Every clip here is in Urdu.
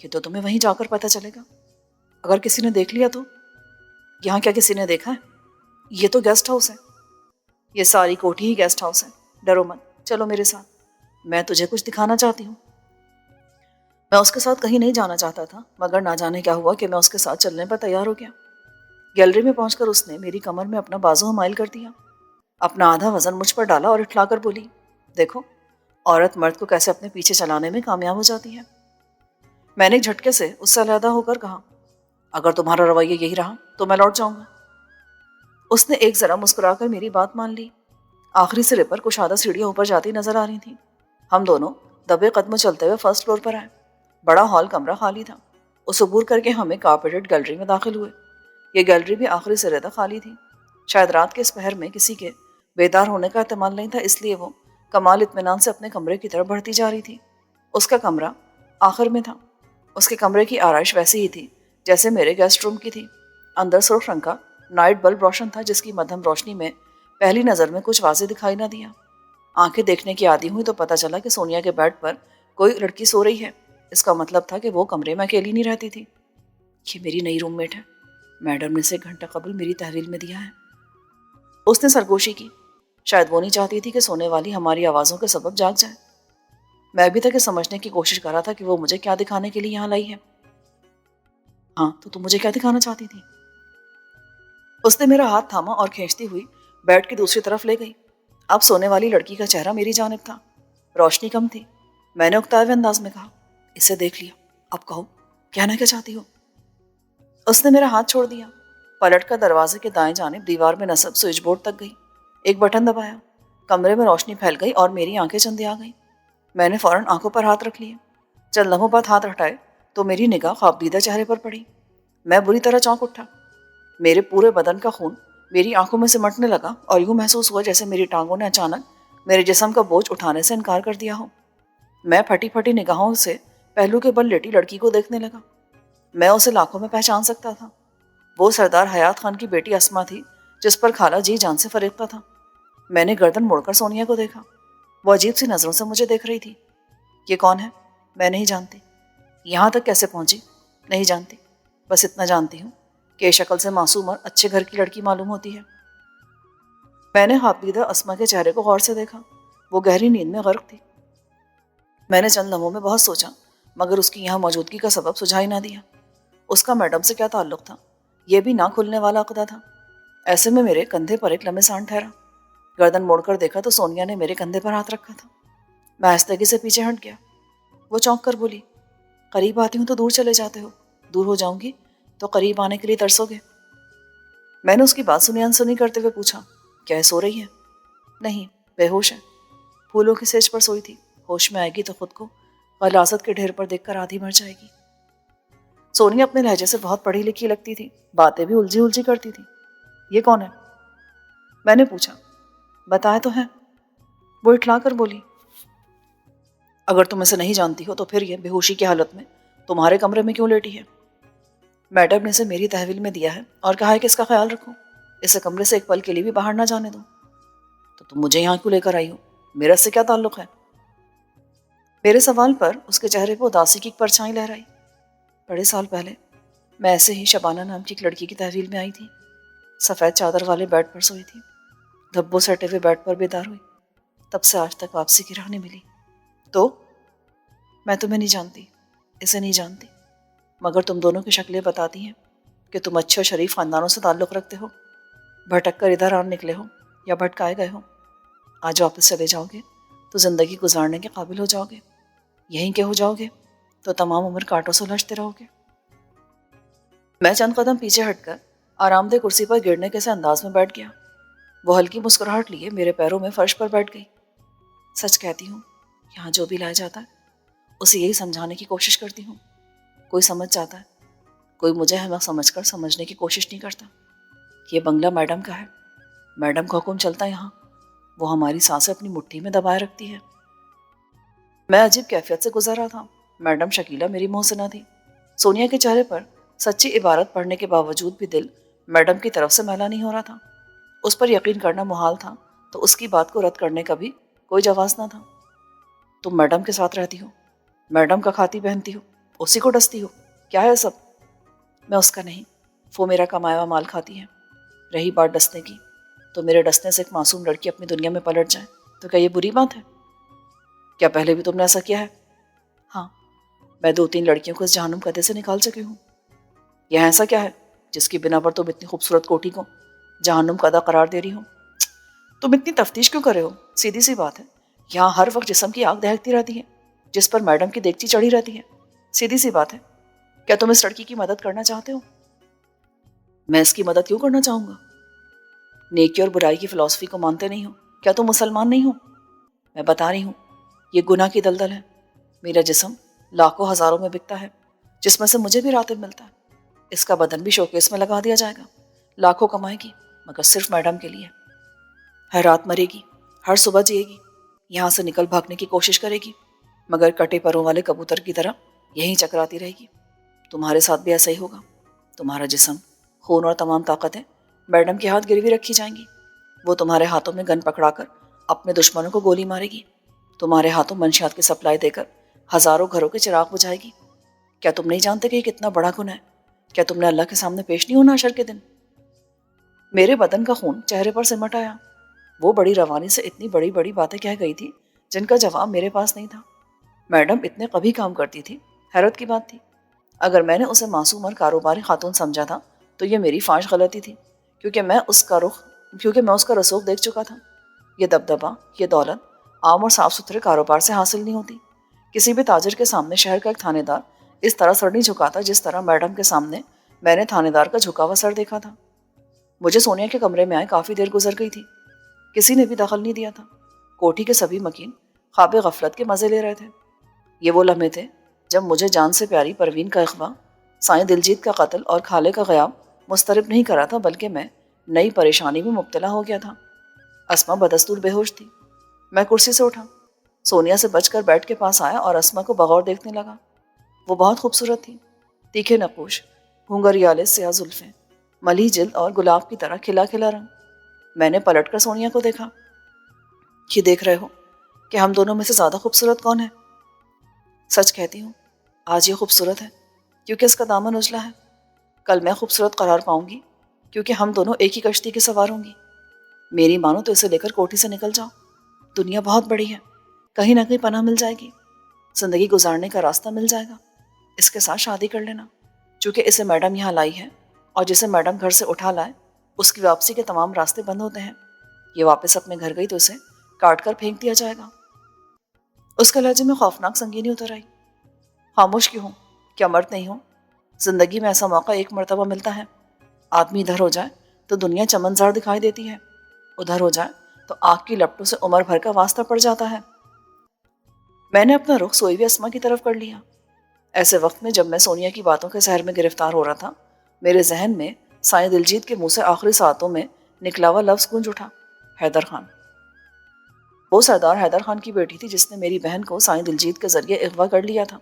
یہ تو تمہیں وہیں جا کر پتہ چلے گا. اگر کسی نے دیکھ لیا تو؟ یہاں کیا کسی نے دیکھا ہے؟ یہ تو گیسٹ ہاؤس ہے. یہ ساری کوٹھی ہی گیسٹ ہاؤس ہے. ڈرو مت, چلو میرے ساتھ, میں تجھے کچھ دکھانا چاہتی ہوں. میں اس کے ساتھ کہیں نہیں جانا چاہتا تھا, مگر نہ جانے کیا ہوا کہ میں اس کے ساتھ چلنے پر تیار ہو گیا. گیلری میں پہنچ کر اس نے میری کمر میں اپنا بازو حمائل کر دیا, اپنا آدھا وزن مجھ پر ڈالا اور اٹھلا کر بولی, دیکھو عورت مرد کو کیسے اپنے پیچھے چلانے میں کامیاب ہو جاتی ہے. میں نے ایک جھٹکے سے اس سے علیحدہ ہو کر کہا, اگر تمہارا رویہ یہی رہا تو میں لوٹ جاؤں گا. اس نے ایک ذرا مسکرا کر میری بات مان لی. آخری سرے پر کشادہ سیڑھیاں اوپر جاتی نظر آ رہی تھیں. ہم دونوں دبے قدم چلتے ہوئے فرسٹ فلور پر آئے. بڑا ہال کمرہ خالی تھا. اس عبور کر کے ہمیں کارپیٹڈ گیلری میں داخل ہوئے. یہ گیلری بھی آخری سرے تک خالی تھی. شاید رات کے اس پہر میں کسی کے بیدار ہونے کا احتمال نہیں تھا, اس لیے وہ کمال اطمینان سے اپنے کمرے کی طرف بڑھتی جا رہی تھی. اس کا کمرہ آخر میں تھا. اس کے کمرے کی آرائش ویسی ہی تھی جیسے میرے گیسٹ روم کی تھی. اندر سرخ رنگ کا نائٹ بلب روشن تھا, جس کی مدھم روشنی میں پہلی نظر میں کچھ واضح دکھائی نہ دیا. آنکھیں دیکھنے کی عادی ہوئی تو پتہ چلا کہ سونیا کے بیڈ پر کوئی لڑکی سو رہی ہے. اس کا مطلب تھا کہ وہ کمرے میں اکیلی نہیں رہتی تھی. یہ میری نئی روم میٹ ہے. میڈم نے اسے 1 گھنٹہ قبل میری تحویل میں دیا ہے. اس نے سرگوشی کی. شاید وہ نہیں چاہتی تھی کہ سونے والی ہماری آوازوں کے سبب جاگ جائے. میں ابھی تک یہ سمجھنے کی کوشش کر رہا تھا کہ وہ مجھے کیا دکھانے کے لیے یہاں لائی ہے. ہاں تو تم مجھے کیا دکھانا چاہتی تھی؟ اس نے میرا ہاتھ تھاما اور کھینچتی ہوئی بیڈ کی دوسری طرف لے گئی. اب سونے والی لڑکی کا چہرہ میری جانب تھا. روشنی کم تھی. میں نے اکتائے ہوئے انداز میں کہا, اسے دیکھ لیا, اب کہو کہنا کیا چاہتی ہو؟ اس نے میرا ہاتھ چھوڑ دیا. پلٹ کر دروازے کے دائیں جانب دیوار میں نصب سوئچ بورڈ تک گئی. ایک بٹن دبایا. کمرے میں روشنی پھیل گئی اور میری آنکھیں چندی آ گئیں. میں نے فوراً آنکھوں پر ہاتھ رکھ لیے. چند لمحوں بعد ہاتھ ہٹائے تو میری نگاہ خوابدیدہ چہرے پر پڑی. میں بری طرح چونک اٹھا. میرے پورے بدن کا خون میری آنکھوں میں سمٹنے لگا اور یوں محسوس ہوا جیسے میری ٹانگوں نے اچانک میرے جسم کا بوجھ اٹھانے سے انکار کر دیا ہو. میں پھٹی پھٹی نگاہوں سے پہلو کے بل لیٹی لڑکی کو دیکھنے لگا. میں اسے لاکھوں میں پہچان سکتا تھا. وہ سردار حیات خان کی بیٹی اسما تھی, جس پر خالہ جی جان سے فریفتہ تھا. میں نے گردن موڑ کر سونیا کو دیکھا. وہ عجیب سی نظروں سے مجھے دیکھ رہی تھی. یہ کون ہے؟ میں نہیں جانتی. یہاں تک کیسے پہنچی؟ نہیں جانتی. بس اتنا جانتی ہوں کہ شکل سے معصوم اور اچھے گھر کی لڑکی معلوم ہوتی ہے. میں نے خوابدیدہ اسما کے چہرے کو غور سے دیکھا. وہ گہری نیند میں غرق تھی. میں نے چند لمحوں میں بہت سوچا, مگر اس کی یہاں موجودگی کا سبب سجھائی نہ دیا. اس کا میڈم سے کیا تعلق تھا؟ یہ بھی نہ کھلنے والا عقدہ تھا. ایسے میں میرے کندھے پر ایک لمحہ ٹھہرا. گردن موڑ کر دیکھا تو سونیا نے میرے کندھے پر ہاتھ رکھا تھا. میں آہستگی سے پیچھے ہٹ گیا. وہ چونک کر بولی, قریب آتی ہوں تو دور چلے جاتے ہو, دور ہو جاؤں گی تو قریب آنے کے لیے ترسو گے. میں نے اس کی بات سنی انسنی کرتے ہوئے پوچھا, کیا سو رہی ہے؟ نہیں, بے ہوش ہے. پھولوں کی سیج پر سوئی تھی. ہوش میں آئے گی تو خود کو غلاظت کے ڈھیر پر دیکھ کر آدھی مر جائے گی. سونیا اپنے لہجے سے بہت پڑھی لکھی لگتی تھی. باتیں بھی الجھی الجھی کرتی تھی. یہ کون ہے؟ میں نے پوچھا. بتایا تو ہے. وہ اٹھلا کر بولی, اگر تم اسے نہیں جانتی ہو تو پھر یہ بے ہوشی کی حالت میں تمہارے کمرے میں کیوں لیٹی ہے؟ میڈم نے اسے میری تحویل میں دیا ہے اور کہا ہے کہ اس کا خیال رکھو, اسے کمرے سے ایک پل کے لیے بھی باہر نہ جانے دو. تو تم مجھے یہاں کیوں لے کر آئی ہو؟ میرا اس سے کیا تعلق ہے؟ میرے سوال پر اس کے چہرے پہ اداسی کی ایک پرچھائی لہرائی. بڑے سال پہلے میں ایسے ہی شبانہ نام کی ایک لڑکی کی تحویل میں آئی تھی. سفید چادر والے بیڈ پر سوئی تھی. دھبوں سٹے ہوئے بیڈ پر بیدار ہوئی. تب سے آج تک واپسی کی راہ نہیں ملی. تو میں تمہیں نہیں جانتی, اسے نہیں جانتی, مگر تم دونوں کی شکلیں بتاتی ہیں کہ تم اچھے اور شریف خاندانوں سے تعلق رکھتے ہو. بھٹک کر ادھر آن نکلے ہو یا بھٹکائے گئے ہو. آج واپس چلے جاؤ گے تو زندگی گزارنے کے قابل ہو جاؤ گے. یہیں کے ہو جاؤ گے تو تمام عمر کانٹوں سے الجھتے رہو گے. میں چند قدم پیچھے ہٹ کر آرام دہ کرسی پر گرنے کے سے انداز میں بیٹھ گیا. وہ ہلکی مسکراہٹ لیے میرے پیروں میں فرش پر بیٹھ گئی. سچ کہتی ہوں, یہاں جو بھی لایا جاتا ہے اسے یہی سمجھانے کی کوشش کرتی ہوں. کوئی سمجھ جاتا ہے, کوئی مجھے احمق سمجھ کر سمجھنے کی کوشش نہیں کرتا. یہ بنگلہ میڈم کا ہے. میڈم کا حکم چلتا یہاں. وہ ہماری سانسیں اپنی مٹھی میں دبائے رکھتی ہے. میں عجیب کیفیت سے گزر رہا تھا. میڈم شکیلہ میری محسنہ تھی. سونیا کے چہرے پر سچی عبارت پڑھنے کے باوجود بھی دل میڈم کی طرف سے میلا نہیں ہو رہا تھا. اس پر یقین کرنا محال تھا تو اس کی بات کو رد کرنے کا بھی کوئی جواز نہ تھا. تم میڈم کے ساتھ رہتی ہو, میڈم کا کھاتی پہنتی ہو, اسی کو ڈستی ہو؟ کیا ہے سب؟ میں اس کا نہیں، وہ میرا کمایا ہوا مال کھاتی ہے۔ رہی بات ڈسنے کی، تو میرے ڈسنے سے ایک معصوم لڑکی اپنی دنیا میں پلٹ جائے تو کیا یہ بری بات ہے؟ کیا پہلے بھی تم نے ایسا کیا ہے؟ ہاں، میں 2-3 لڑکیوں کو اس جہنم قدے سے نکال چکی ہوں۔ یہاں ایسا کیا ہے جس کی بنا پر تم اتنی خوبصورت کوٹھی کو جہنم قدا قرار دے رہی ہو؟ تم اتنی تفتیش کیوں کر رہے ہو؟ سیدھی سی بات ہے، یہاں ہر وقت جسم کی آگ دہکتی رہتی ہے جس پر میڈم کی دیگچی چڑھی رہتی ہے۔ سیدھی سی بات ہے، کیا تم اس لڑکی کی مدد کرنا چاہتے ہو؟ میں اس کی مدد کیوں کرنا چاہوں گا؟ نیکی اور برائی کی فلسفی کو مانتے نہیں ہو؟ کیا تم مسلمان نہیں ہو؟ میں بتا رہی ہوں، یہ گناہ کی دلدل ہے۔ میرا جسم لاکھوں ہزاروں میں بکتا ہے، جس میں سے مجھے بھی راتب ملتا ہے۔ اس کا بدن بھی شوکیس میں لگا دیا جائے گا، لاکھوں کمائے گی مگر صرف میڈم کے لیے۔ ہر رات مرے گی، ہر صبح جیے گی، یہاں سے نکل بھاگنے کی کوشش کرے گی مگر کٹے پروں والے کبوتر کی طرح یہیں چکراتی رہے گی۔ تمہارے ساتھ بھی ایسا ہی ہوگا۔ تمہارا جسم، خون اور تمام طاقتیں میڈم کے ہاتھ گروی رکھی جائیں گی۔ وہ تمہارے ہاتھوں میں گن پکڑا کر اپنے دشمنوں کو گولی مارے گی، تمہارے ہاتھوں منشیات کی سپلائی دے کر ہزاروں گھروں کے چراغ بجھائے گی۔ کیا تم نہیں جانتے کہ یہ کتنا بڑا گناہ ہے؟ کیا تم نے اللہ کے سامنے پیش نہیں ہونا حشر کے دن؟ میرے بدن کا خون چہرے پر سمٹ آیا۔ وہ بڑی روانی سے اتنی بڑی بڑی باتیں کہہ گئی تھی جن کا جواب میرے پاس نہیں تھا۔ میڈم اتنے کبھی کام کرتی تھی، حیرت کی بات تھی۔ اگر میں نے اسے معصوم اور کاروباری خاتون سمجھا تھا تو یہ میری فاش غلطی تھی، کیونکہ میں اس کا رسوخ دیکھ چکا تھا۔ یہ دبدبہ، یہ دولت عام اور صاف ستھرے کاروبار سے حاصل نہیں ہوتی۔ کسی بھی تاجر کے سامنے شہر کا ایک تھانے دار اس طرح سر نہیں جھکاتا جس طرح میڈم کے سامنے میں نے تھانے دار کا جھکا ہوا سر دیکھا تھا۔ مجھے سونیا کے کمرے میں آئے کافی دیر گزر گئی تھی، کسی نے بھی دخل نہیں دیا تھا۔ کوٹھی کے سبھی مکین خواب غفلت کے مزے لے رہے تھے۔ یہ وہ لمحے تھے جب مجھے جان سے پیاری پروین کا اغوا، سائیں دلجیت کا قتل اور خالے کا غیاب مضطرب نہیں کرا تھا، بلکہ میں نئی پریشانی میں مبتلا ہو گیا تھا۔ اسما بدستور بے ہوش تھی۔ میں کرسی سے اٹھا، سونیا سے بچ کر بیڈ کے پاس آیا اور اسما کو بغور دیکھنے لگا۔ وہ بہت خوبصورت تھی، تیکھے نقوش، گھنگریالے سیاہ زلفیں، ملی جلد اور گلاب کی طرح کھلا کھلا رنگ۔ میں نے پلٹ کر سونیا کو دیکھا۔ یہ دیکھ رہے ہو کہ ہم دونوں میں سے زیادہ خوبصورت کون ہے؟ سچ کہتی ہوں، آج یہ خوبصورت ہے کیونکہ اس کا دامن اجلا ہے۔ کل میں خوبصورت قرار پاؤں گی کیونکہ ہم دونوں ایک ہی کشتی کے سوار ہوں گی۔ میری مانو تو اسے لے کر کوٹھی سے نکل جاؤ۔ دنیا بہت بڑی ہے، کہیں نہ کہیں پناہ مل جائے گی، زندگی گزارنے کا راستہ مل جائے گا۔ اس کے ساتھ شادی کر لینا، چونکہ اسے میڈم یہاں لائی ہے اور جسے میڈم گھر سے اٹھا لائے اس کی واپسی کے تمام راستے بند ہوتے ہیں۔ یہ واپس اپنے گھر گئی تو اسے کاٹ کر پھینک دیا جائے گا۔ اس کے لہجے میں خوفناک سنگینی اتر آئی۔ خاموش کیوں ہوں؟ کیا مرد نہیں ہوں؟ زندگی میں ایسا موقع ایک مرتبہ ملتا ہے۔ آدمی ادھر ہو جائے تو دنیا چمنزار دکھائی دیتی ہے، ادھر ہو جائے تو آگ کی لپٹوں سے عمر بھر کا واسطہ پڑ جاتا ہے۔ میں نے اپنا رخ سوئی ہوئی اسما کی طرف کر لیا۔ ایسے وقت میں جب میں سونیا کی باتوں کے سحر میں گرفتار ہو رہا تھا، میرے ذہن میں سائیں دلجیت کے منہ سے آخری ساعتوں میں نکلا ہوا لفظ گونج اٹھا، حیدر خان۔ وہ سردار حیدر خان کی بیٹی تھی جس نے میری بہن کو سائیں دلجیت کے ذریعے اغوا کر لیا تھا۔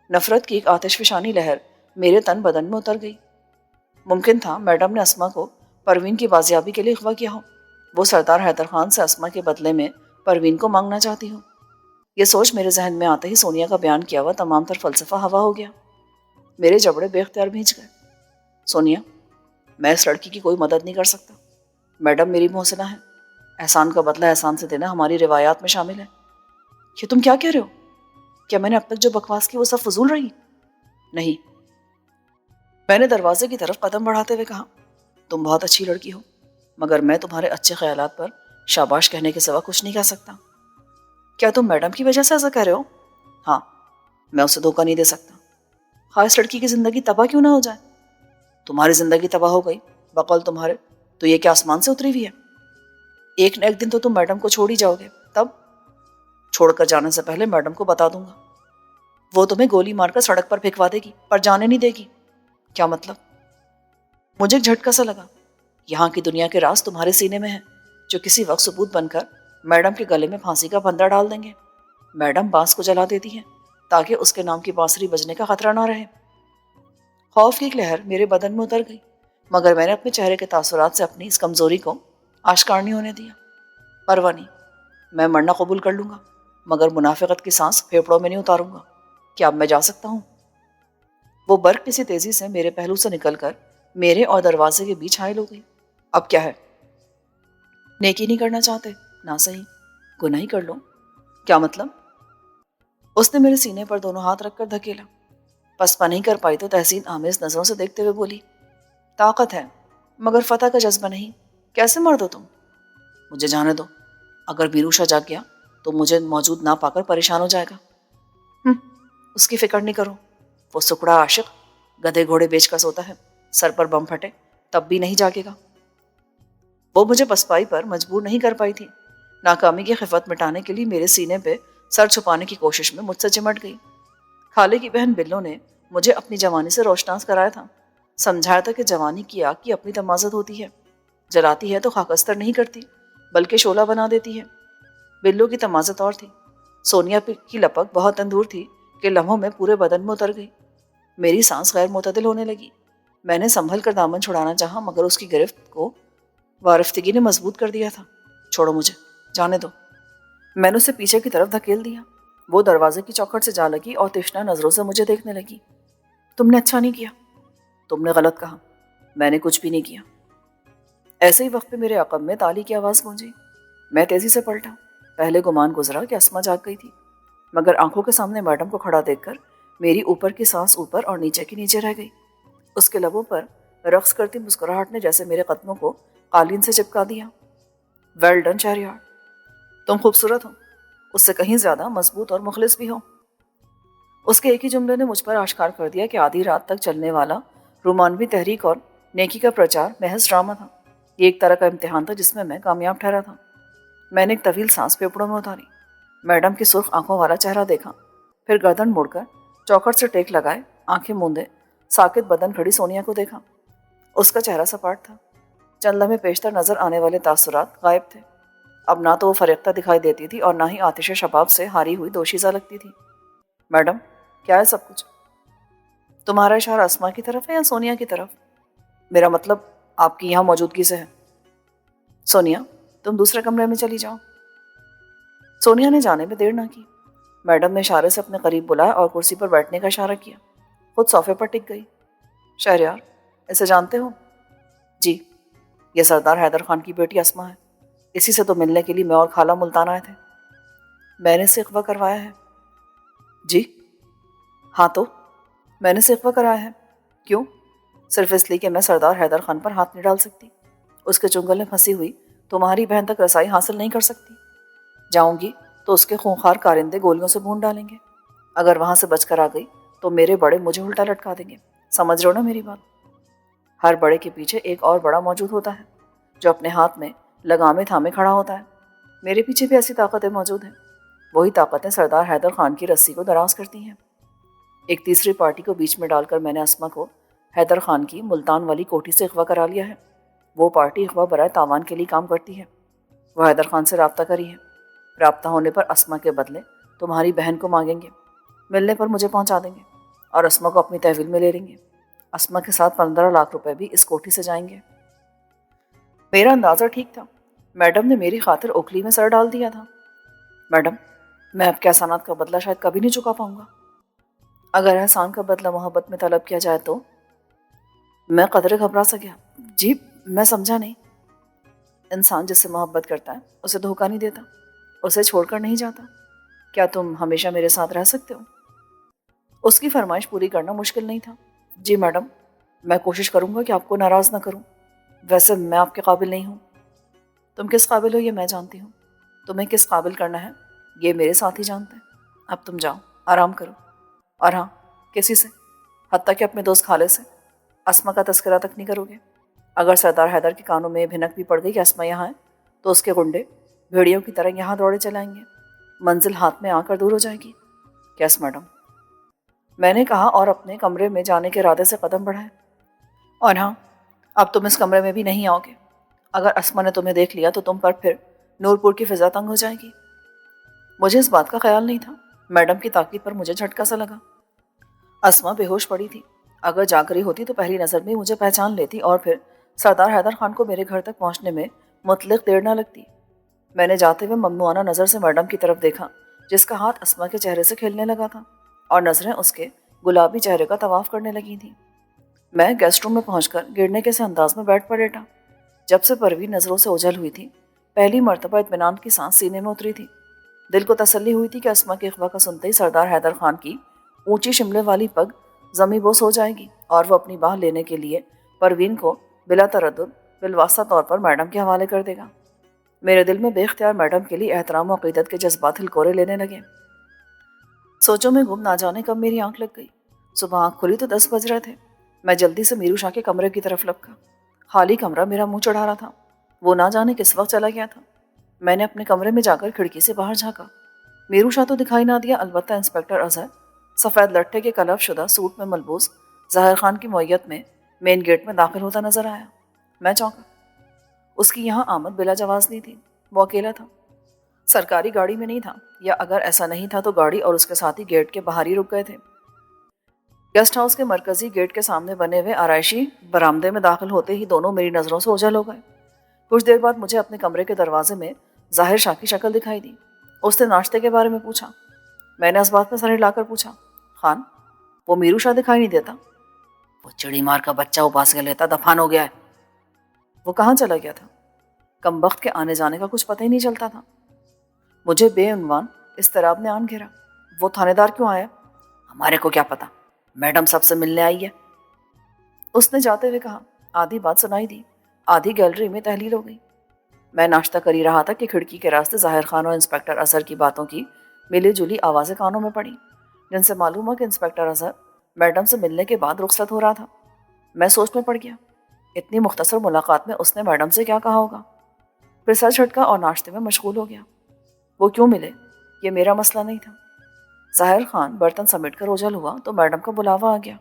نفرت کی ایک آتش فشانی لہر میرے تن بدن میں اتر گئی۔ ممکن تھا میڈم نے اسما کو پروین کی بازیابی کے لیے اغوا کیا ہو۔ وہ سردار حیدر خان سے اسما کے بدلے میں پروین کو مانگنا چاہتی ہوں۔ یہ سوچ میرے ذہن میں آتے ہی سونیا کا بیان کیا ہوا تمام تر فلسفہ ہوا ہو گیا۔ میرے جبڑے بے اختیار بھیج گئے۔ سونیا، میں اس لڑکی کی کوئی مدد نہیں کر سکتا۔ میڈم میری محسنہ ہے، احسان کا بدلہ احسان سے دینا ہماری روایات میں شامل ہے۔ یہ تم کیا کہہ رہے ہو؟ کیا میں نے اب تک جو بکواس کی وہ سب فضول رہی؟ نہیں۔ میں نے دروازے کی طرف قدم بڑھاتے ہوئے کہا، تم بہت اچھی لڑکی ہو مگر میں تمہارے اچھے خیالات پر شاباش کہنے کے سوا کچھ نہیں کہہ سکتا۔ کیا تم میڈم کی وجہ سے ایسا کہہ رہے ہو؟ ہاں، میں اسے دھوکہ نہیں دے سکتا، خواہ اس لڑکی کی زندگی تباہ کیوں نہ ہو جائے۔ تمہاری زندگی تباہ ہو گئی بقول تمہارے تو یہ کیا آسمان سے اتری ہوئی ہے؟ ایک نہ ایک دن تو تم میڈم کو چھوڑ ہی جاؤ گے، تب چھوڑ کر جانے سے پہلے میڈم کو بتا دوں گا، وہ تمہیں گولی مار کر سڑک پر پھینکوا دے گی پر جانے نہیں دے گی۔ کیا مطلب؟ مجھے ایک جھٹکا سا لگا۔ یہاں کی دنیا کے راز تمہارے سینے میں ہیں جو کسی وقت ثبوت بن کر میڈم کے گلے میں پھانسی کا پھندا ڈال دیں گے۔ میڈم بانس کو جلا دیتی ہیں تاکہ اس کے نام کی بانسری بجنے کا خطرہ نہ رہے۔ خوف کی ایک لہر میرے بدن میں اتر گئی مگر میں نے اپنے چہرے کے تاثرات سے اپنی اس کمزوری کو آشکار نہیں ہونے دیا۔ پرواہ نہیں، میں مرنا قبول کر لوں گا مگر منافقت کی سانس پھیپڑوں میں نہیں اتاروں گا۔ کیا اب میں جا سکتا ہوں؟ وہ برق کسی تیزی سے میرے پہلو سے نکل کر میرے اور دروازے کے بیچ حائل ہو گئی۔ اب کیا ہے؟ نیکی نہیں کرنا چاہتے؟ نہ صحیح، گناہ ہی کر لو۔ کیا مطلب؟ اس نے میرے سینے پر دونوں ہاتھ رکھ کر دھکیلا۔ پسپا نہیں کر پائی تو تحسین آمیز نظروں سے دیکھتے ہوئے بولی، طاقت ہے مگر فتح کا جذبہ نہیں۔ کیسے مرد ہو تم؟ مجھے جانے دو، اگر بیروشا جاگ گیا تو مجھے موجود نہ پا کر پریشان ہو جائے گا۔ اس کی فکر نہیں کرو، وہ سکڑا عاشق گدھے گھوڑے بیچ کر سوتا ہے، سر پر بم پھٹے تب بھی نہیں جاگے گا۔ وہ مجھے پسپائی پر مجبور نہیں کر پائی تھی۔ ناکامی کی خفت مٹانے کے لیے میرے سینے پہ سر چھپانے کی کوشش میں مجھ سے چمٹ گئی۔ خالے کی بہن بلو نے مجھے اپنی جوانی سے روشناس کرایا تھا، سمجھایا تھا کہ جوانی کی آگ کی اپنی تمازت ہوتی ہے، جلاتی ہے تو خاکستر نہیں کرتی بلکہ شعلہ بنا دیتی ہے۔ بلو کی تمازت اور تھی، سونیا کی لپک بہت تندور تھی کہ لمحوں میں پورے بدن میں اتر گئی۔ میری سانس غیر معتدل ہونے لگی۔ میں نے سنبھل کر دامن چھڑانا چاہا مگر اس کی گرفت کو وارفتگی نے مضبوط کر دیا تھا۔ چھوڑو مجھے، جانے دو۔ میں نے اسے پیچھے کی طرف دھکیل دیا۔ وہ دروازے کی چوکھٹ سے جا لگی اور تشنہ نظروں سے مجھے دیکھنے لگی۔ تم نے اچھا نہیں کیا۔ تم نے غلط کہا، میں نے کچھ بھی نہیں کیا۔ ایسے ہی وقت پہ میرے عقب میں تالی کی آواز گونجی۔ میں تیزی سے پلٹا۔ پہلے گمان گزرا کہ اسما جاگ گئی تھی، مگر آنکھوں کے سامنے میڈم کو کھڑا دیکھ کر میری اوپر کی سانس اوپر اور نیچے کی نیچے رہ گئی۔ اس کے لبوں پر رقص کرتی مسکراہٹ نے جیسے میرے قدموں کو قالین سے چپکا دیا۔ ویل ڈن شہریار، تم خوبصورت ہو، اس سے کہیں زیادہ مضبوط اور مخلص بھی ہو۔ اس کے ایک ہی جملے نے مجھ پر آشکار کر دیا کہ آدھی رات تک چلنے والا رومانوی تحریک اور نیکی کا پرچار محض ڈرامہ تھا۔ یہ ایک طرح کا امتحان تھا جس میں میں کامیاب ٹھہرا تھا۔ میں نے ایک طویل سانس پھیپھڑوں میں اتاری، میڈم کی سرخ آنکھوں والا چہرہ دیکھا، پھر گردن موڑ کر چوکھٹ سے ٹیک لگائے آنکھیں موندے ساکت بدن کھڑی سونیا کو دیکھا۔ اس کا چہرہ سپاٹ تھا، چند لمحے پیشتر نظر آنے والے تاثرات غائب تھے۔ اب نہ تو وہ فریختہ دکھائی دیتی تھی اور نہ ہی آتش شباب سے ہاری ہوئی دوشیزہ لگتی تھی۔ میڈم، کیا ہے سب کچھ؟ تمہارا اشارہ اسما کی طرف ہے یا سونیا کی طرف؟ میرا مطلب آپ کی یہاں موجودگی سے ہے۔ سونیا، تم دوسرے کمرے میں چلی جاؤ۔ سونیا نے جانے میں دیر نہ کی۔ میڈم نے اشارے سے اپنے قریب بلایا اور کرسی پر بیٹھنے کا اشارہ کیا۔ خود صوفے پر ٹک گئی۔ شہریار، اسے جانتے ہو؟ جی، یہ سردار حیدر خان کی بیٹی اسما ہے، اسی سے تو ملنے کے لیے میں اور خالہ ملتان آئے تھے۔ میں نے اسے اغوا کروایا ہے۔ جی ہاں، تو میں نے اسے اغوا کرایا ہے۔ کیوں؟ صرف اس لیے کہ میں سردار حیدر خان پر ہاتھ نہیں ڈال سکتی، اس کے چنگل میں پھنسی ہوئی تمہاری بہن تک رسائی حاصل نہیں کر سکتی۔ جاؤں گی تو اس کے خونخوار کارندے گولیوں سے بھون ڈالیں گے، اگر وہاں سے بچ کر آ گئی تو میرے بڑے مجھے الٹا لٹکا دیں گے۔ سمجھ رہے ہو نا میری بات؟ ہر بڑے کے پیچھے ایک اور بڑا موجود ہوتا ہے جو اپنے ہاتھ میں لگامے تھامے کھڑا ہوتا ہے۔ میرے پیچھے بھی ایسی طاقتیں موجود ہیں، وہی طاقتیں سردار حیدر خان کی رسی کو دراز کرتی ہیں۔ ایک تیسری پارٹی کو بیچ میں ڈال کر میں نے اسما کو حیدر خان کی ملتان والی کوٹھی سے اغوا کرا لیا ہے۔ وہ پارٹی اغوا برائے تاوان کے لیے کام کرتی ہے۔ وہ حیدر خان سے رابطہ کری ہے، رابطہ ہونے پر اسما کے بدلے تمہاری بہن کو مانگیں گے، ملنے پر مجھے پہنچا دیں گے اور اسما کو اپنی تحویل میں لے لیں گے۔ اسما کے ساتھ 15 لاکھ روپے بھی اس کوٹھی سے جائیں گے۔ میرا اندازہ ٹھیک تھا، میڈم نے میری خاطر اوکھلی میں سر ڈال دیا تھا۔ میڈم، میں آپ کے احسانات کا بدلہ شاید کبھی نہیں چکا پاؤں گا۔ اگر احسان کا بدلہ محبت میں طلب کیا جائے تو؟ میں قدرے گھبرا سا گیا۔ جی، میں سمجھا نہیں۔ انسان جس سے محبت کرتا ہے اسے دھوکہ نہیں دیتا، اسے چھوڑ کر نہیں جاتا۔ کیا تم ہمیشہ میرے ساتھ رہ سکتے ہو؟ اس کی فرمائش پوری کرنا مشکل نہیں تھا۔ جی میڈم، میں کوشش کروں گا کہ آپ کو ناراض نہ کروں، ویسے میں آپ کے قابل نہیں ہوں۔ تم کس قابل ہو یہ میں جانتی ہوں، تمہیں کس قابل کرنا ہے یہ میرے ساتھ ہی جانتے ہیں۔ اب تم جاؤ، آرام کرو، اور ہاں، کسی سے، حتیٰ کہ اپنے دوست خالے سے، اسما کا تذکرہ تک نہیں کرو گے۔ اگر سردار حیدر کے کانوں میں بھنک بھی پڑ گئی کہ اسما یہاں ہے تو اس کے گنڈے بھیڑیوں کی طرح یہاں دوڑے چلائیں گے، منزل ہاتھ میں آ کر دور ہو جائے گی۔ یس میڈم، میں نے کہا اور اپنے کمرے میں جانے کے ارادے سے قدم بڑھائے۔ اور ہاں، اب تم اس کمرے میں بھی نہیں آؤ گے۔ اگر اسما نے تمہیں دیکھ لیا تو تم پر پھر نورپور کی فضا تنگ ہو جائے گی۔ مجھے اس بات کا خیال نہیں تھا، میڈم کی تاکید پر مجھے جھٹکا سا لگا۔ اسما بے ہوش پڑی تھی، اگر جاگ رہی ہوتی تو پہلی نظر میں مجھے پہچان لیتی اور پھر سردار حیدر خان کو میرے گھر تک پہنچنے میں مطلق دیر نہ لگتی۔ میں نے جاتے ہوئے ممنوعانہ نظر سے میڈم کی طرف دیکھا جس کا ہاتھ اسما کے چہرے سے کھیلنے لگا تھا اور نظریں اس کے گلابی چہرے کا طواف کرنے لگی تھیں۔ میں گیسٹ روم میں پہنچ کر گرنے کے سے انداز میں بیٹھ پڑیٹا۔ جب سے پروین نظروں سے اوجھل ہوئی تھی، پہلی مرتبہ اطمینان کی سانس سینے میں اتری تھی۔ دل کو تسلی ہوئی تھی کہ اسما کے اغوا کا سنتے ہی سردار حیدر خان کی اونچی شملے والی پگ زمیں بوس ہو جائے گی اور وہ اپنی باہ لینے کے لیے پروین کو بلا تردد بالواسطہ طور پر میڈم کے حوالے کر دے گا۔ میرے دل میں بے اختیار میڈم کے لیے احترام و عقیدت کے جذبات ہلکورے لینے لگے۔ سوچوں میں گم نہ جانے کب میری آنکھ لگ گئی۔ صبح آنکھ کھلی تو 10 بج رہے تھے۔ میں جلدی سے میرو شاہ کے کمرے کی طرف لپکا۔ خالی کمرہ میرا منہ چڑھا رہا تھا۔ وہ نہ جانے کس وقت چلا گیا تھا۔ میں نے اپنے کمرے میں جا کر کھڑکی سے باہر جھانکا۔ میرو شاہ تو دکھائی نہ دیا، البتہ انسپکٹر اظہر سفید لٹھے کے کلف شدہ سوٹ میں ملبوس ظاہر خان کی معیت میں مین گیٹ میں داخل ہوتا نظر آیا۔ میں چونکا۔ اس کی یہاں آمد بلا جواز نہیں تھی۔ وہ اکیلا تھا، سرکاری گاڑی میں نہیں تھا، یا اگر ایسا نہیں تھا تو گاڑی اور اس کے ساتھی گیٹ کے باہر ہی رک گئے تھے۔ گیسٹ ہاؤس کے مرکزی گیٹ کے سامنے بنے ہوئے آرائشی برآمدے میں داخل ہوتے ہی دونوں میری نظروں سے اوجھل ہو گئے۔ کچھ دیر بعد مجھے اپنے کمرے کے دروازے میں ظاہر شاہ کی شکل دکھائی دی۔ اس نے ناشتے کے بارے میں پوچھا۔ میں نے اس بات میں سر ہلا کر پوچھا، خان، وہ میرو شاہ دکھائی نہیں دیتا؟ وہ چڑی مار کا بچہ اپاس کے لیتا دفان ہو گیا ہے۔ وہ کہاں چلا گیا تھا؟ کمبخت کے آنے جانے کا کچھ پتہ ہی نہیں چلتا تھا۔ مجھے بے عنوان اضطراب نے آن گھیرا۔ وہ تھانے دار کیوں آیا؟ ہمارے کو کیا پتا، میڈم سب سے ملنے آئی ہے، اس نے جاتے ہوئے کہا۔ آدھی بات سنائی دی، آدھی گیلری میں تحلیل ہو گئی۔ میں ناشتہ کر ہی رہا تھا کہ کھڑکی کے راستے ظاہر خان اور انسپکٹر اظہر کی باتوں کی ملی جلی آوازیں کانوں میں پڑی، جن سے معلوم ہوا کہ انسپکٹر اظہر میڈم سے ملنے کے بعد رخصت ہو رہا تھا۔ میں سوچ میں پڑ گیا، اتنی مختصر ملاقات میں اس نے میڈم سے کیا کہا ہوگا؟ پھر سر جھٹکا اور ناشتے میں مشغول ہو گیا۔ وہ کیوں ملے یہ میرا مسئلہ نہیں تھا۔ ظاہر خان برتن سمیٹ کر اوجھل ہوا تو میڈم کا بلاوا آ گیا۔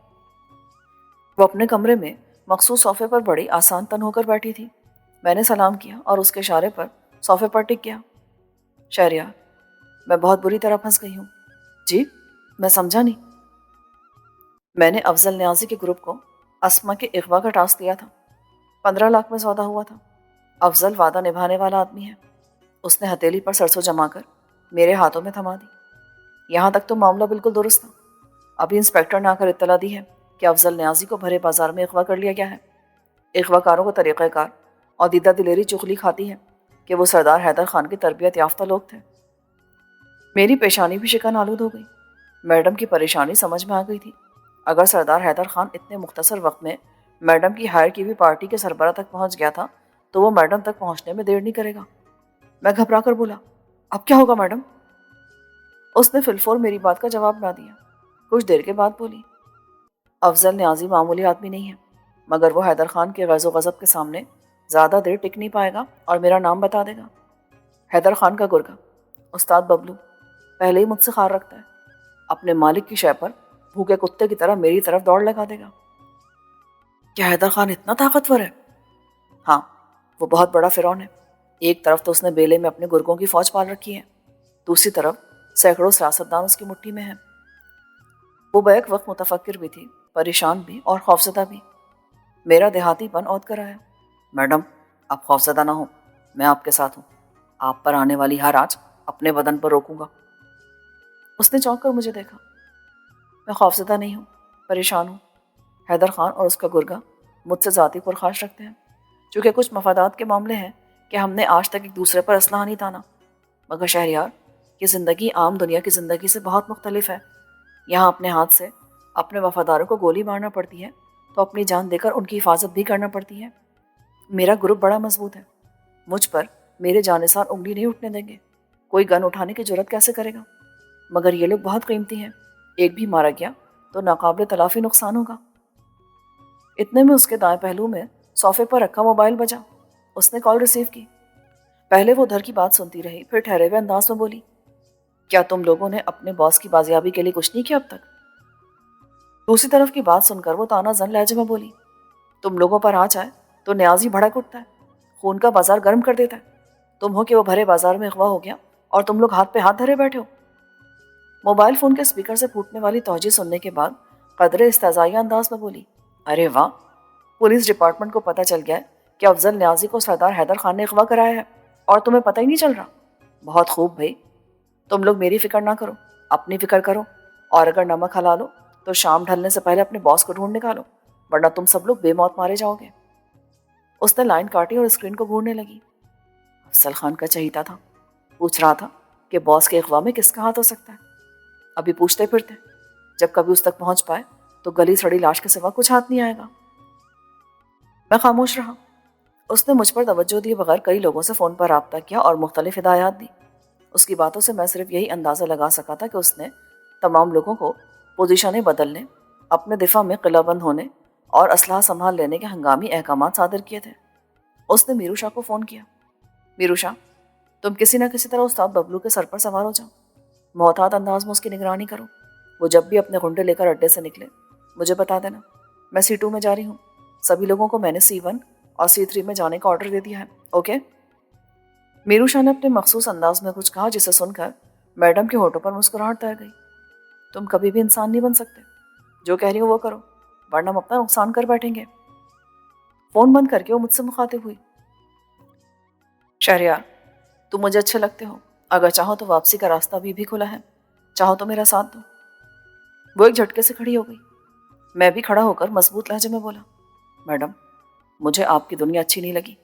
وہ اپنے کمرے میں مخصوص صوفے پر بڑی آسان تن ہو کر بیٹھی تھی۔ میں نے سلام کیا اور اس کے اشارے پر صوفے پر ٹک گیا۔ شہریار، میں بہت بری طرح پھنس گئی ہوں۔ جی؟ میں سمجھا نہیں۔ میں نے افضل نیازی کے گروپ کو اسما کے اغوا کا ٹاسک دیا تھا۔ 15 لاکھ میں سودا ہوا تھا۔ افضل وعدہ نبھانے والا آدمی ہے۔ اس نے ہتھیلی پر سرسوں جما کر میرے ہاتھوں میں تھما دی۔ یہاں تک تو معاملہ بالکل درست تھا۔ ابھی انسپکٹر نے آ کر اطلاع دی ہے کہ افضل نیازی کو بھرے بازار میں اغوا کر لیا گیا ہے۔ اغوا کاروں کا طریقہ کار اور دیدہ دلیری چغلی کھاتی ہے کہ وہ سردار حیدر خان کی تربیت یافتہ لوگ تھے۔ میری پیشانی بھی شکن آلود ہو گئی۔ میڈم کی پریشانی سمجھ میں آ گئی تھی۔ اگر سردار حیدر خان اتنے مختصر وقت میں میڈم کی ہائر کی ہوئی پارٹی کے سربراہ تک پہنچ گیا تھا تو وہ میڈم تک پہنچنے میں دیر نہیں کرے گا۔ میں گھبرا کر بولا، اب کیا ہوگا میڈم؟ اس نے فلفور میری بات کا جواب نہ دیا۔ کچھ دیر کے بعد بولی، افضل نیازی معمولی آدمی نہیں ہے، مگر وہ حیدر خان کے غیظ و غضب کے سامنے زیادہ دیر ٹک نہیں پائے گا اور میرا نام بتا دے گا۔ حیدر خان کا گرگا استاد ببلو پہلے ہی مجھ سے خار رکھتا ہے، اپنے مالک کی شے پر بھوکے کتے کی طرح میری طرف دوڑ لگا دے گا۔ کیا حیدر خان اتنا طاقتور ہے؟ ہاں، وہ بہت بڑا فرعون ہے۔ ایک طرف تو اس نے بیلے میں اپنے گرگوں کی فوج پال رکھی ہے، دوسری طرف سینکڑوں سیاستدان اس کی مٹھی میں ہیں۔ وہ بیک وقت متفکر بھی تھی، پریشان بھی اور خوفزدہ بھی۔ میرا دیہاتی پن عود کر آیا۔ میڈم، آپ خوفزدہ نہ ہوں، میں آپ کے ساتھ ہوں۔ آپ پر آنے والی ہر آنچ اپنے بدن پر روکوں گا۔ اس نے چونک کر مجھے دیکھا۔ میں خوفزدہ نہیں ہوں، پریشان ہوں۔ حیدر خان اور اس کا گرگا مجھ سے ذاتی پرخاش رکھتے ہیں، چونکہ کچھ مفادات کے معاملے ہیں کہ ہم نے آج تک ایک دوسرے پر اسلحہ نہیں تانا۔ مگر شہریار، یہ زندگی عام دنیا کی زندگی سے بہت مختلف ہے۔ یہاں اپنے ہاتھ سے اپنے وفاداروں کو گولی مارنا پڑتی ہے تو اپنی جان دے کر ان کی حفاظت بھی کرنا پڑتی ہے۔ میرا گروپ بڑا مضبوط ہے، مجھ پر میرے جانثار انگلی نہیں اٹھنے دیں گے۔ کوئی گن اٹھانے کی جرات کیسے کرے گا؟ مگر یہ لوگ بہت قیمتی ہیں، ایک بھی مارا گیا تو ناقابل تلافی نقصان ہوگا۔ اتنے میں اس کے دائیں پہلو میں صوفے پر رکھا موبائل بجا۔ اس نے کال ریسیو کی۔ پہلے وہ ادھر کی بات سنتی رہی، پھر ٹھہرے ہوئے انداز میں بولی، کیا تم لوگوں نے اپنے باس کی بازیابی کے لیے کچھ نہیں کیا اب تک؟ دوسری طرف کی بات سن کر وہ تانا زن لہجے میں بولی، تم لوگوں پر آ جائے تو نیازی بھڑک اٹھتا ہے، خون کا بازار گرم کر دیتا ہے۔ تم ہو کہ وہ بھرے بازار میں اغوا ہو گیا اور تم لوگ ہاتھ پہ ہاتھ دھرے بیٹھے ہو۔ موبائل فون کے اسپیکر سے پھوٹنے والی توجہ سننے کے بعد قدرے استہزائیہ انداز میں بولی، ارے واہ، پولیس ڈپارٹمنٹ کو پتہ چل گیا ہے کہ افضل نیازی کو سردار حیدر خان نے اغوا کرایا ہے اور تمہیں پتہ ہی نہیں چل رہا۔ بہت خوب بھائی، تم لوگ میری فکر نہ کرو، اپنی فکر کرو، اور اگر نمک ہلا لو تو شام ڈھلنے سے پہلے اپنے باس کو ڈھونڈ نکالو، ورنہ تم سب لوگ بے موت مارے جاؤ گے۔ اس نے لائن کاٹی اور اسکرین کو گھورنے لگی۔ افضل خان کا چہیتا تھا، پوچھ رہا تھا کہ باس کے اغوا میں کس کا ہاتھ ہو سکتا ہے۔ ابھی پوچھتے پھرتے، جب کبھی اس تک پہنچ پائے تو گلی سڑی لاش کے سوا کچھ ہاتھ نہیں آئے گا۔ میں خاموش رہا۔ اس نے مجھ پر توجہ دیے بغیر کئی لوگوں سے فون پر رابطہ کیا اور مختلف ہدایات دی۔ اس کی باتوں سے میں صرف یہی اندازہ لگا سکا تھا کہ اس نے تمام لوگوں کو پوزیشنیں بدلنے، اپنے دفاع میں قلعہ بند ہونے اور اسلحہ سنبھال لینے کے ہنگامی احکامات صادر کیے تھے۔ اس نے میرو شاہ کو فون کیا۔ میرو شاہ، تم کسی نہ کسی طرح استاد ببلو کے سر پر سوار ہو جاؤ، محتاط انداز میں اس کی نگرانی کرو۔ وہ جب بھی اپنے گنڈے لے کر اڈے سے نکلے مجھے بتا دینا۔ میں C2 میں جا رہی ہوں، سبھی لوگوں کو میں نے C1 اور C3 میں جانے کا آرڈر دے دیا ہے، اوکے؟ میرو شاہ نے اپنے مخصوص انداز میں کچھ کہا جسے سن کر میڈم کے ہونٹوں پر مسکراہٹ تیر گئی۔ تم کبھی بھی انسان نہیں بن سکتے، جو کہہ رہی ہو وہ کرو، ورنہ ہم اپنا نقصان کر بیٹھیں گے۔ فون بند کر کے وہ مجھ سے مخاطب ہوئی۔ شہریار، تم مجھے اچھے لگتے ہو، اگر چاہو تو واپسی کا راستہ بھی کھلا ہے، چاہو تو میرا ساتھ دو۔ وہ ایک جھٹکے سے کھڑی ہو گئی۔ میں بھی کھڑا ہو کر مضبوط لہجے میں بولا، میڈم، مجھے آپ کی دنیا اچھی نہیں لگی،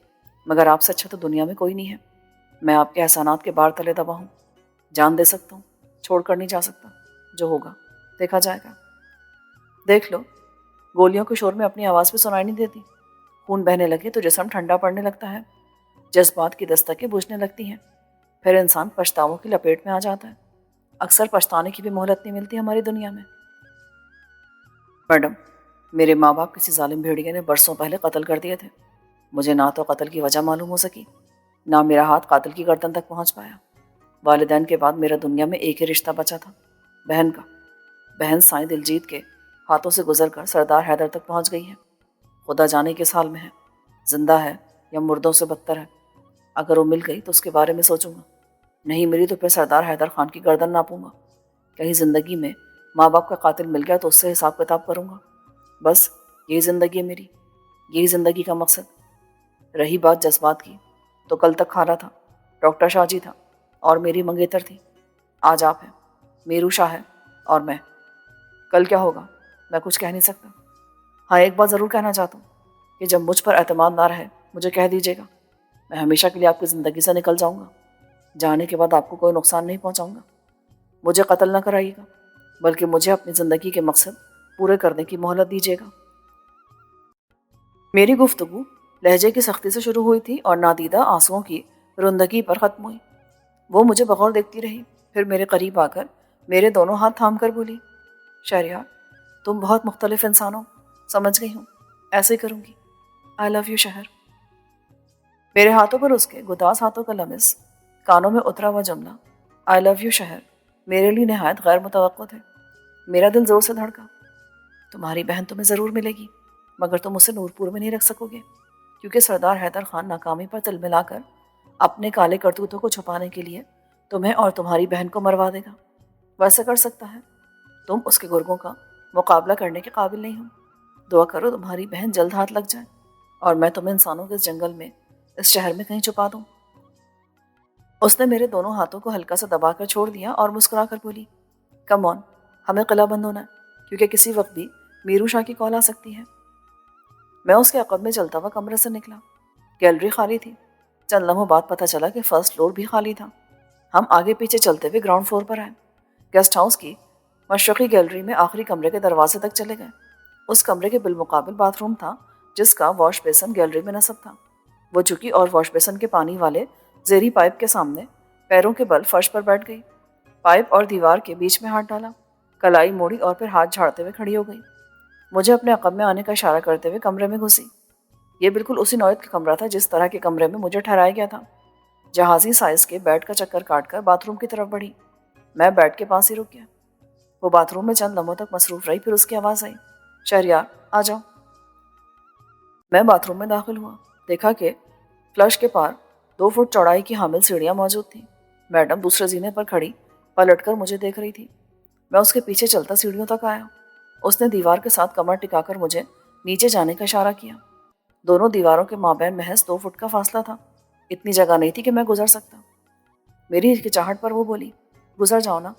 مگر آپ سے اچھا تو دنیا میں کوئی نہیں ہے۔ میں آپ کے احسانات کے بار تلے دبا ہوں، جان دے سکتا ہوں، چھوڑ کر نہیں جا سکتا، جو ہوگا دیکھا جائے گا۔ دیکھ لو، گولیوں کے شور میں اپنی آواز بھی سنائی نہیں دیتی، خون بہنے لگے تو جسم ٹھنڈا پڑنے لگتا ہے، جذبات کی دستکیں بجھنے لگتی ہیں، پھر انسان پچھتاووں کی لپیٹ میں آ جاتا ہے۔ اکثر پچھتانے کی بھی مہلت نہیں ملتی ہماری دنیا میں۔ میڈم، میرے ماں باپ کسی ظالم بھیڑیے نے برسوں پہلے قتل کر دیے تھے۔ مجھے نہ تو قتل کی وجہ معلوم ہو سکی، نہ میرا ہاتھ قاتل کی گردن تک پہنچ پایا۔ والدین کے بعد میرا دنیا میں ایک ہی رشتہ بچا تھا، بہن کا۔ بہن سائیں دلجیت کے ہاتھوں سے گزر کر سردار حیدر تک پہنچ گئی ہے۔ خدا جانے کس حال میں ہے، زندہ ہے یا مردوں سے بدتر ہے۔ اگر وہ مل گئی تو اس کے بارے میں سوچوں گا، نہیں ملی تو پھر سردار حیدر خان کی گردن ناپوں گا۔ کہیں زندگی میں ماں باپ کا قاتل مل گیا تو اس سے حساب کتاب کروں گا۔ بس یہی زندگی ہے میری، یہی زندگی کا مقصد۔ رہی بات جذبات کی، تو کل تک خالہ تھا، ڈاکٹر شاہ جی تھا اور میری منگیتر تھی۔ آج آپ ہیں، میرو شاہ ہے اور میں۔ کل کیا ہوگا میں کچھ کہہ نہیں سکتا۔ ہاں، ایک بات ضرور کہنا چاہتا ہوں کہ جب مجھ پر اعتماد نہ رہے مجھے کہہ دیجیے گا، میں ہمیشہ کے لیے آپ کی زندگی سے نکل جاؤں گا۔ جانے کے بعد آپ کو کوئی نقصان نہیں پہنچاؤں گا۔ مجھے قتل نہ کرائیے گا، بلکہ مجھے اپنی زندگی کے مقصد پورے کرنے کی مہلت دیجیے گا۔ میری گفتگو لہجے کی سختی سے شروع ہوئی تھی اور نادیدہ آنسوؤں کی رندگی پر ختم ہوئی۔ وہ مجھے بغور دیکھتی رہی، پھر میرے قریب آ کر میرے دونوں ہاتھ تھام کر بولی، شہریار، تم بہت مختلف انسان ہو، سمجھ گئی ہوں، ایسے ہی کروں گی۔ آئی لو یو شہر۔ میرے ہاتھوں پر اس کے گداز ہاتھوں کا لمس، کانوں میں اترا ہوا جملہ آئی لو یو شہر میرے لیے نہایت غیر متوقع تھے۔ میرا دل زور سے دھڑکا۔ تمہاری بہن تمہیں ضرور ملے گی، مگر تم اسے نورپور میں نہیں رکھ سکو گے، کیونکہ سردار حیدر خان ناکامی پر تل ملا کر اپنے کالے کرتوتوں کو چھپانے کے لیے تمہیں اور تمہاری بہن کو مروا دے گا۔ ویسا کر سکتا ہے، تم اس کے گرگوں کا مقابلہ کرنے کے قابل نہیں ہو۔ دعا کرو تمہاری بہن جلد ہاتھ لگ جائے اور میں تمہیں انسانوں کے اس جنگل میں، اس شہر میں کہیں چھپا دوں۔ اس نے میرے دونوں ہاتھوں کو ہلکا سا دبا کر چھوڑ دیا اور مسکرا کر بولی، کم آن، ہمیں قلعہ بند ہونا ہے، کیونکہ کسی وقت بھی میرو شاہ کی کال آ سکتی ہے۔ میں اس کے عقب میں چلتا ہوا کمرے سے نکلا۔ گیلری خالی تھی۔ چند لمحوں بعد پتہ چلا کہ فرسٹ فلور بھی خالی تھا۔ ہم آگے پیچھے چلتے ہوئے گراؤنڈ فلور پر آئے۔ گیسٹ ہاؤس کی مشرقی گیلری میں آخری کمرے کے دروازے تک چلے گئے۔ اس کمرے کے بالمقابل باتھ روم تھا، جس کا واش بیسن گیلری میں نصب تھا۔ وہ جھکی اور واش بیسن کے پانی والے زیریں پائپ کے سامنے پیروں کے بل فرش پر بیٹھ گئی۔ پائپ اور دیوار کے بیچ میں ہاتھ ڈالا، کلائی موڑی اور پھر ہاتھ جھاڑتے ہوئے کھڑی ہو گئی۔ مجھے اپنے عقب میں آنے کا اشارہ کرتے ہوئے کمرے میں گھسی۔ یہ بالکل اسی نوعیت کا کمرہ تھا جس طرح کے کمرے میں مجھے ٹھہرایا گیا تھا۔ جہازی سائز کے بیڈ کا چکر کاٹ کر باتھ روم کی طرف بڑھی۔ میں بیڈ کے پاس ہی رک گیا۔ وہ باتھ روم میں چند لمحوں تک مصروف رہی، پھر اس کی آواز آئی، شہریار آ جاؤ۔ میں باتھ روم میں داخل ہوا، دیکھا کہ فلش کے پار 2 فٹ چوڑائی کی حامل سیڑھیاں موجود تھیں۔ میڈم دوسرے زینے پر کھڑی پلٹ کر مجھے دیکھ رہی تھی۔ میں اس کے پیچھے چلتا سیڑھیوں تک آیا۔ اس نے دیوار کے ساتھ کمر ٹکا کر مجھے نیچے جانے کا اشارہ کیا۔ دونوں دیواروں کے مابین محض 2 فٹ کا فاصلہ تھا۔ اتنی جگہ نہیں تھی کہ میں گزر سکتا۔ میری ہچکچاہٹ پر وہ بولی، گزر جاؤ نا،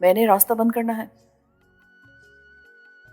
میں نے راستہ بند کرنا ہے۔